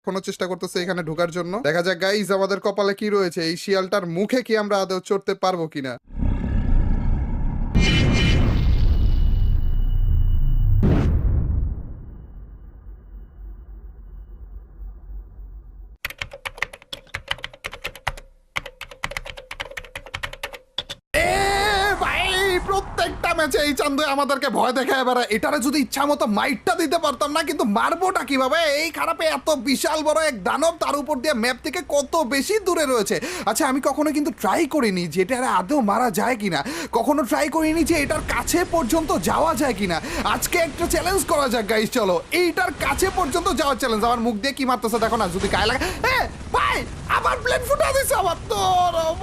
কোনো চেষ্টা করতেছে এখানে ঢোকার জন্য। দেখা যাক গাইজ আমাদের কপালে কি রয়েছে, এই শিয়ালটার মুখে কি আমরা আদৌ চড়তে পারবো কিনা। প্রত্যেকটা ম্যাচে এই চান্দু আমাদেরকে ভয় দেখায় এবার এটারে যদি ইচ্ছা মতো মাইটটা দিতে পারতাম না, কিন্তু মারবোটা কিভাবে? এই খারাপে এত বিশাল বড় এক দানব, তার উপর দিয়ে ম্যাপ থেকে কত বেশি দূরে রয়েছে। আচ্ছা আমি কখনো কিন্তু ট্রাই করিনি যে এটারে আদৌ মারা যায় কিনা, কখনো ট্রাই করিনি যে এটার কাছে পর্যন্ত যাওয়া যায় কিনা। আজকে একটা চ্যালেঞ্জ করা যাক গাইস, চলো এইটার কাছে পর্যন্ত যাওয়ার চ্যালেঞ্জ। আমার মুখ দিয়ে কি মারতেছে দেখো না, যদি গায়ে লাগে। ভাই আমার প্লেন ফুটা দিছে, আমার তো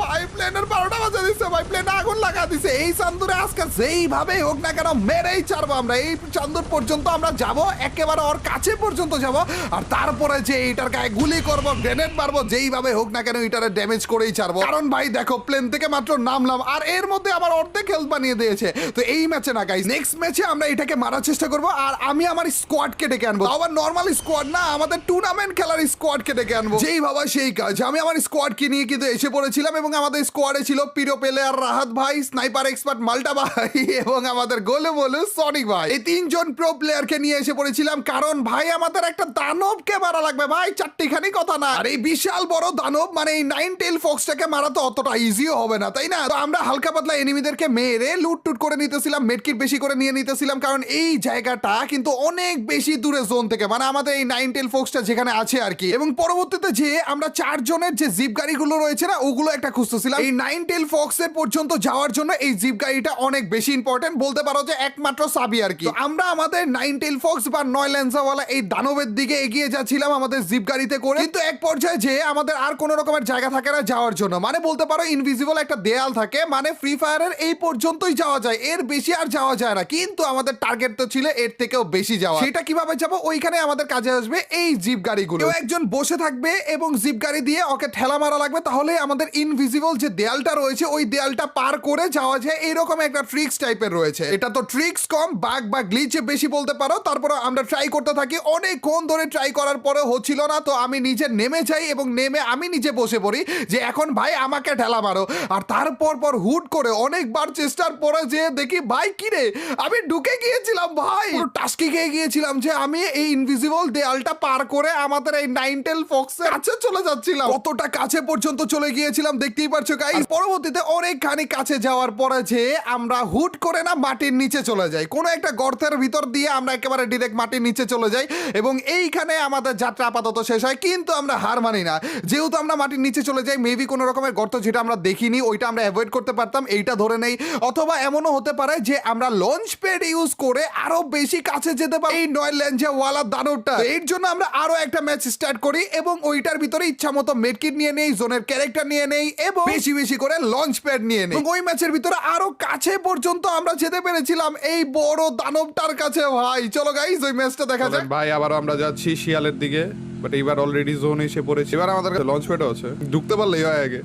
ভাই প্লেনের 12টা বাজে দিছে ভাই, প্লেনে আগুন লাগা দিছে। এই চান্দুরে আজকে যেইভাবে হোক না কেন মেরেই ছাড়বো আমরা। এই চান্দুর পর্যন্ত আমরা যাব, একেবারে ওর কাছে পর্যন্ত যাব, আর তারপরে যে এইটার গায়ে গুলি করব, গ্রেনেড মারবো, যেইভাবে হোক না কেন এটারে ড্যামেজ করেই ছাড়বো। কারণ ভাই দেখো প্লেন থেকে মাত্র নামলাম আর এর মধ্যে আমার অর্ধেক হেলথ বানিয়ে দিয়েছে। তো এই ম্যাচে না গাইস, নেক্সট ম্যাচে আমরা এটাকে মারার চেষ্টা করব, আর আমি আমার স্কোয়াডকে ডেকে আনবো। আবার নর্মাল স্কোয়াড না, আমাদের টুর্নামেন্ট খেলার স্কোয়াডকে ডেকে আনবো। যেই ভাবা সেই কাজ। আমি আমার স্কোয়াডকে নিয়ে কিন্তু এসে পড়েছিলাম এবং আমাদের স্কোয়াডে ছিল প্রিয় প্লেয়ার রাহাত ভাই, স্নাইপার এক্সপার্ট মাল্টা ভাই এবং আমাদের গোলে বলু সনিক ভাই। এই তিনজন প্রো প্লেয়ারকে নিয়ে এসে পড়েছিলাম, কারণ ভাই আমাদের একটা দানবকে মারা লাগবে ভাই, চারটিখানি কথা না। আর এই বিশাল বড় দানব মানে এই 9 টেল ফক্সটাকে মারা তো অতটা ইজিও হবে না, তাই না? তো আমরা হালকা পাতলা এনিমিদেরকে মেরে লুট টুট করে নিতেছিলাম, মেডকিট বেশি করে নিয়ে নিতেছিলাম, কারণ এই জায়গাটা কিন্তু অনেক বেশি দূরে জোন থেকে, মানে আমাদের এই 9 টেল ফক্সটা যেখানে আছে আর কি। এবং পরবর্তীতে যে আমরা 4 জনের যে জিপ গাড়িগুলো রয়েছে না, ওগুলো একটা খুঁজতেছিলাম। এই 9 টেল ফক্সের পর্যন্ত যাওয়ার জন্য এই জিপ গাড়িটা অনেক বেশি ইম্পর্টেন্ট, বলতে পারো যে একমাত্র চাবি আর কি। আমরা আমাদের 9 টেল ফক্স বা 9 লেন্সাওয়ালা এই দানবের দিকে এগিয়ে যাচ্ছিলাম আমাদের জিপ গাড়িতে করে, কিন্তু এক পর্যায়ে যে আমাদের আর কোনো রকমের জায়গা থাকে না যাওয়ার জন্য, মানে বলতে পারো ইনভিজিবল একটা দেয়াল থাকে, মানে ফ্রি ফায়ারের এই পর্যন্তই যাওয়া যায়, এর বেশি আর যাওয়া যায় না। কিন্তু আমাদের টার্গেট তো ছিল এর থেকেও বেশি যাওয়া। সেটা কিভাবে যাব? ওইখানে আমাদের কাজে আসবে এই জিপ গাড়িগুলো। কেউ একজন বসে থাকবে এবং জিপ গাড়ি দিয়ে ওকে ঠেলা মারা লাগবে, তাহলে আমাদের ইনভিজিবল যে দেয়ালটা রয়েছে ওই দেয়ালটা পার করে যাওয়া যায়। এইরকম একটা ট্রিক্স টাইপের রয়েছে। এটা তো ট্রিক্স কম, বাগ বা গ্লিচে বেশি বলতে পারো। তারপরে আমরা ট্রাই করতে থাকি, অনেকক্ষণ ধরে ট্রাই করার পরে হচ্ছিল না, তো আমি নিজে নেমে যাই এবং নেমে আমি নিজে বসে পড়ি যে এখন ভাই আমাকে ঠেলা মারো। আর তারপর পর হুট করে অনেকবার চেষ্টার পরে যে দেখি ভাই কিরে আমি ঢুকে গিয়েছিলাম ভাই, পুরো টাস্কি খেয়ে গিয়েছিলাম যে আমি এই ইনভিজিবল দেয়ালটা পার করে আমাদের এই 9 টেল ফক্সের কাছে চলে যাচ্ছিলাম। কতটা কাছে পর্যন্ত চলে গিয়েছিলাম দেখতেই পারছো গাইস। পরবর্তীতে অনেকখানি কাছে যাওয়ার পরে যে আমরা হুট করে না মাটির নিচে চলে যাই, কোনো একটা গর্তের ভিতর দিয়ে আমরা একেবারে ডিরেক্ট মাটির নিচে চলে যাই এবং এইখানে আমাদের যাত্রা আপাতত শেষ হয়। কিন্তু আমরা হার মানি না, যেহেতু আমরা মাটির নিচে চলে যাই, মেবি কোনো রকমের গর্ত যেটা আমরা দেখিনি ওইটা আমরা অ্যাভয়েড করতে পারতাম, এইটা ধরে নেই। অথবা এমনও হতে পারে যে আমরা লঞ্চ প্যাড ইউজ করে আরো বেশি কাছে যেতে পারি এই 9 লেন্সাওয়ালা দানবটা। এর জন্য আমরা আরো একটা ম্যাচ স্টার্ট করি এবং ওইটার ভিতরে ইচ্ছা মতো মেডকিট নিয়ে নেই, জোনের ক্যারেক্টার নিয়ে নেই এবং বেশি বেশি করে লঞ্চ প্যাড নিয়ে নেই। ওই ম্যাচের ভিতরে আরো কাছে পর্যন্ত আমরা যেতে পেরেছিলাম এই বড় দানবটার কাছে ভাই। চলো গাইস ওই ম্যাচটা দেখা যাক ভাই। আবারও আমরা যাচ্ছি শিয়ালের দিকে, বাট এইবার অলরেডি জোন এসে পড়েছে। এবার আমাদের কাছে লঞ্চ প্যাডও আছে, ঢুকতে পারলেই হয় আগে।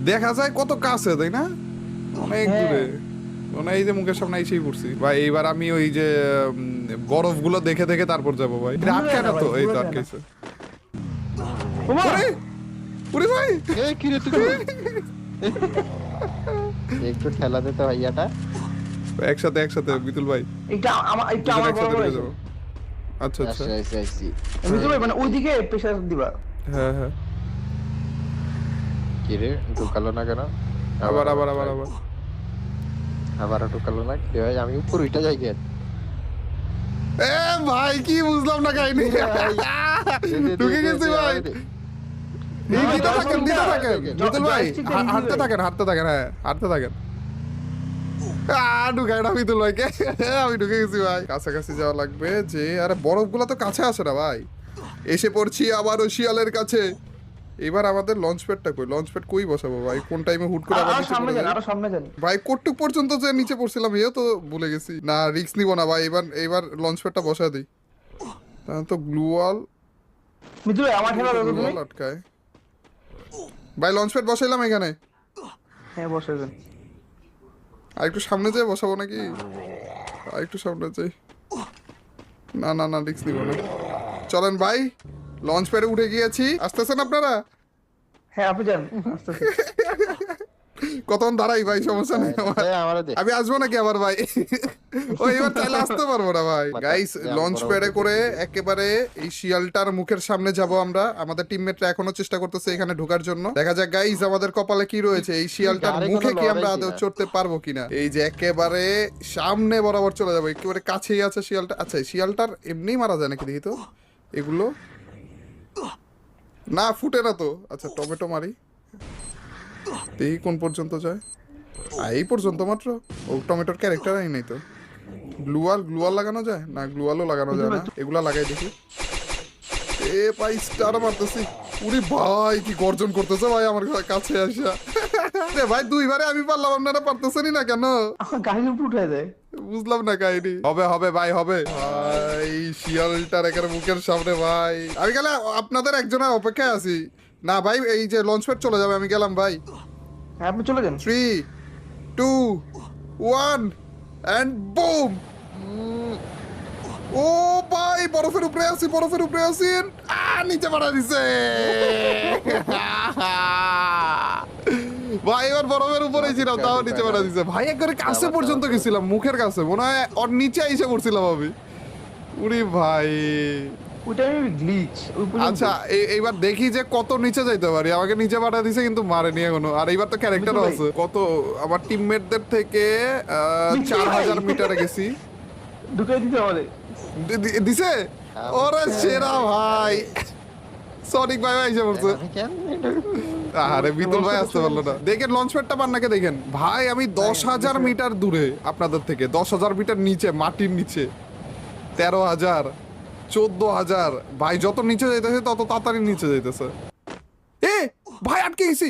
দেখা যায় কত কাছে, তাই না? অনেক দূরে। এই যে মুখের সামনে এসেই পড়ছি ভাই। এইবার আমি ওই যে বরফগুলো দেখে দেখে তারপর যাবো ভাই। আটকে না তো? এই তো আটকেছে। ভাই কি রে তুই একটু ঠেলা দিতে ভাইয়াটা। একসাথে বিতুল ভাই এটা আমার বড় বড়। আচ্ছা বিতুল ভাই মানে ওইদিকে প্রেসার দিবা। হ্যাঁ কি রে ঢুকালো না কেন? আবার ঢুকালো না কি ভাই? আমি উপর উঠে যাই কেন? ভাই কি বুঝলাম না কাহিনী। ঢুকে গেছি ভাই। দিতে থাকেন বিতুল ভাই, হাঁটতে থাকেন। হ্যাঁ হাঁটতে থাকেন। ঢুকায় না বিতুল ভাইকে। আমি ঢুকে গেছি ভাই। কাছাকাছি যাওয়া লাগবে যে, আরে বরফগুলো তো কাছে আসে না ভাই। এসে পড়ছি আবারও শিয়ালের কাছে। এবার আমাদের লঞ্চ প্যাড কই বসাবো ভাই? কোন টাইমে হুট করে আবার নিচে পড়ে যাই ভাই? কটুক পর্যন্ত যে নিচে পড়ছিলাম এও তো ভুলে গেছি। না রিস্ক নিব না ভাই, এবার লঞ্চ প্যাডটা বসা দিই। তাহলে তো গ্লু ওয়াল মিতুল ভাই আমার ঠেলা দাও তুমি। আটকায় ভাই। লঞ্চ প্যাড বসাইলাম এখানে। হ্যাঁ বসাই দেন। আর একটু সামনে যাই বসাবো নাকি? আর একটু সামনে যাই। না রিস্ক নিব না। চলেন ভাই লঞ্চ প্যাডে উঠে গিয়েছি, আসতেছেন আপনারা? হ্যাঁ আপনি যান আস্তে আস্তে। কতক্ষণ দাঁড়াই ভাই, সমস্যা নেই আমার। আমারে দে আমি আসবো নাকি আবার ভাই? ও এবার চাইলে আসতে পারবো না ভাই। গাইস লঞ্চ প্যাডে করে একেবারে এই শিয়ালটার মুখের সামনে যাব আমরা। আমাদের টিমমেটরা এখনো চেষ্টা করতেছে এখানে ঢোকার জন্য। দেখা যাক গাইস আমাদের কপালে কি রয়েছে, এই শিয়ালটার গাড়ি মুখে কোনো কি আমরা লড়াই আদৌ কিনা? চড়তে পারবো কিনা। এই যে একেবারে সামনে বরাবর চলে যাবো, একেবারে কাছেই আছে শিয়ালটা। আচ্ছা এই শিয়ালটার এমনি মারা যায় নাকি দেখি তো এগুলো? না ফুটে না তো। আচ্ছা টমেটো মারি, দেখি কোন পর্যন্ত যায়। এই পর্যন্ত মাত্র। ও টমেটোর ক্যারেক্টারই নেই তো। গ্লুয়াল লাগানো যায় না? গ্লুয়ালও লাগানো যায় না, এগুলা লাগাই দেখি। এ ভাই স্টার মারতেছি। উরি ভাই কি গর্জন করতেছে ভাই আমার কাছে আসা। রে ভাই দুইবারে আমি পারলাম, আপনারা পারতেছেনই না কেন? আমার গাড়ির উপর উঠে দেয়। বুঝলাম না কাহিনী। হবে হবে ভাই হবে। ভাই শিয়ালটার একের মুখের সামনে ভাই। আমি গেলে আপনাদের একজনের অপেক্ষায় আছি। না ভাই এই যে লঞ্চ প্যাড চলে যাবে, আমি গেলাম ভাই। হ্যাঁ আপনি চলে যান। 3, 2, 1 and boom! ও ভাই বরফের উপরে আছি, বরফের উপরে আছি। নিচে পড়া দিছে ভাই। এবার বরফের উপরে ছিলাম, তাও নিচে পড়া দিছে ভাই। একবারে কাছে পর্যন্ত গেছিলাম, মুখের কাছে, মনে হয় ওর নিচে এসে পড়ছিলাম আমি। উরি ভাই। ওইটা আমি গ্লিচ। আচ্ছা এইবার দেখি যে কত নিচে যাইতে পারি। আমাকে নিচে পাঠা দিছে কিন্তু মারেনি এখনো। আর এইবার তো ক্যারেক্টারও আছে। কত আমার টিমমেটদের থেকে 4000 মিটারে গেছি। ঢুকাই দিতে আমাদের। দিছে ওরে সেরা ভাই। সনিক ভাই এসে পড়ছে। আমি কেন আরে বিতুল ভাই আসতে পারলো না। দেখেন লঞ্চ প্যাডটা পান্নাকে দেখেন ভাই। আমি 10,000 মিটার দূরে আপনাদের থেকে, 10,000 মিটার নিচে, মাটির নিচে। 13,000, 14,000 ভাই। যত নিচে যাইতেছে তত তাড়াতাড়ি নিচে যাইতেছে। এ ভাই আটকে গেছি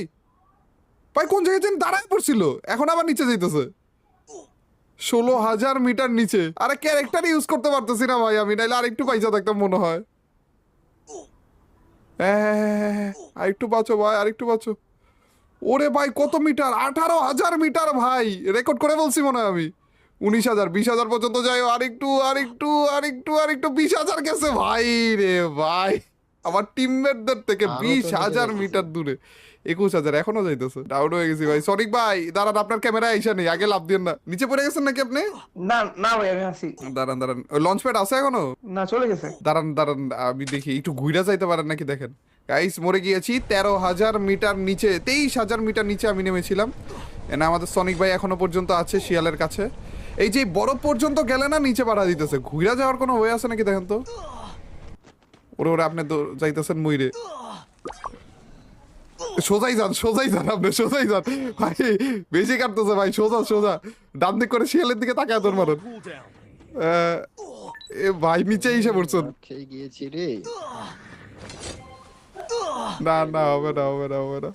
ভাই। কোন জায়গায় যেন দাঁড়ায় পড়ছিল, এখন আবার নিচে যাইতেছে। 16,000 মিটার নিচে। আরে ক্যারেক্টার ইউজ করতে পারতেছি না ভাই আমি, নাইলে আরেকটু পয়সা থাকতাম মনে হয়। আরেকটু বাঁচো ভাই, আরেকটু বাঁচো। ওরে ভাই কত মিটার? 18,000 মিটার ভাই। রেকর্ড করে বলছি মনে হয় আমি। 19,000, 20,000 পর্যন্ত যাই। আরেকটু আরেকটু আরেকটু আরেকটু 20,000 গেছে ভাই রে ভাই। আমার টিমমেটদের থেকে আরো তো 20,000 নিচে মিটার দূরে। 21,000 এখনো যাইতেছে। ডাউন হয়ে গেছি ভাই। সনিক ভাই দাঁড়ান, আপনার ক্যামেরা আইসা নেই, আগে লাভ দিন না। নিচে পড়ে গেছেন নাকি আপনি? না না ভাই আমি আসি। দাঁড়ান দাঁড়ান, লঞ্চ প্যাড আছে এখনো? না চলে গেছে। দাঁড়ান দাঁড়ান আমি দেখি একটু ঘুরে যাইতে পারেন নাকি দেখেন। গাইস মরে গিয়েছি 13,000 মিটার নিচে, 23,000 মিটার নিচে আমি নেমেছিলাম। এনা আমাদের সনিক ভাই এখনো পর্যন্ত আছে শিয়ালের কাছে। এই যে বরফ পর্যন্ত গেলে না নিচে পাড়া দিতেছে। ঘুরে যাওয়ার কোনো ওয়ে আছে নাকি দেখেন তো। ওরে ওরে আপনি তো যাইতেছেন মইরে। সোজাই যান সোজাই যান, আপনি সোজাই যান ভাই। বেশি কাটতেছে ভাই, সোজা সোজা। ডান দিক করে শিয়ালের দিকে তাকায় তোর মারুন। এ ভাই নিচে এসে পড়ছেন। খেয়ে গিয়েছি রে। না না হবে না হবে না হবে না।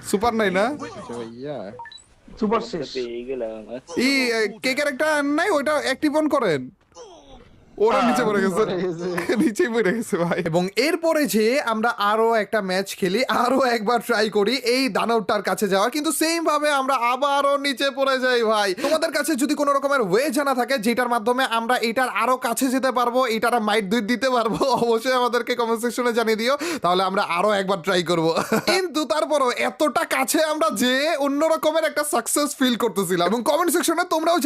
সুপার নাই না? ভাইয়া সুপার শেষ। ই কে ক্যারেক্টার নাই ওইটা অ্যাক্টিভ অন করেন। ওরা নিচে পড়ে গেছে, নিচেই পড়ে গেছে ভাই। এবং এরপরে যে আমরা আরো একটা ম্যাচ খেলি, আরো একবার ট্রাই করি এই দানবটার কাছে যাওয়ার, কিন্তু সেম ভাবে আমরা আবারও নিচে পড়ে যাই ভাই। তোমাদের কাছে যদি কোনো রকমের ওয়ে জানা থাকে যেটার মাধ্যমে আমরা এটার আরো কাছে যেতে পারবো, এটার মাইট দুই দিতে পারবো, অবশ্যই আমাদেরকে কমেন্ট সেকশনে জানিয়ে দিও, তাহলে আমরা আরো একবার ট্রাই করব। কিন্তু তারপরও এতটা কাছে আমরা যে অন্য রকমের একটা সাকসেস ফিল করতেছিলাম। এবং কমেন্ট সেকশনে তোমরাও